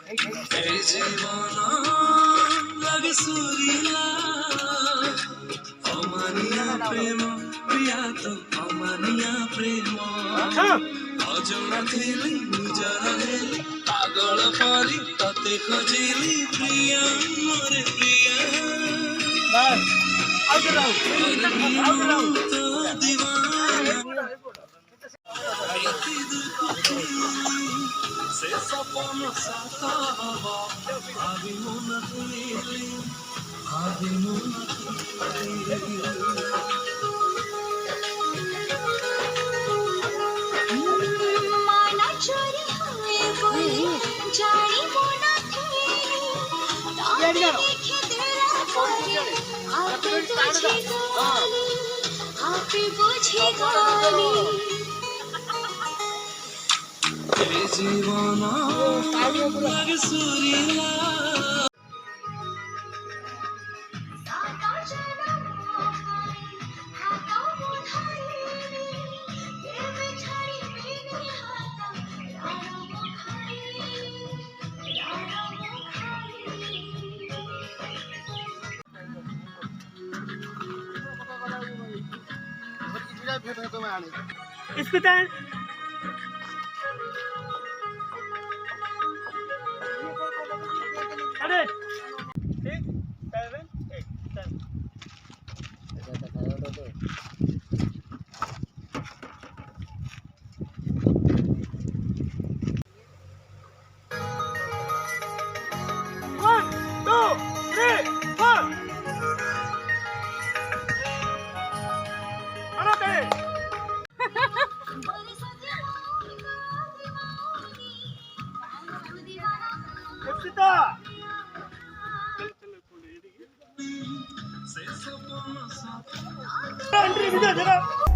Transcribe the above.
এই জীবন লাগে সুরিলা অমানিয়া প্রেম প্রিয়া তো অমানিয়া প্রেম অজনা ଥିଲି ନିଜର ହେଲି ପାଗଳ ପରି ତତେ ଖୋଜିଲି ପ୍ରିୟା ମୋର ପ୍ରିୟା ତ ଦିୱାନା ସେ ସପନ ସାତ ହବ ଭାବି ମନ ତୁଇଲି ଭାବି ମନ ତୁଇଲି माना चोरी हुए बोले जानी मोना थी देखे तेरा बोले आप बुझे गाली आप बुझे गाली এই জীবন লাগে সুরিলা साता चला मोहाई हाथा मुधाई के बिछड़ी मेरे हाथा Rana मुखाई Iskutan. Ada. 6, 7, 8, 7. One, two, three, four. Arate. Eksita. Entry video jara.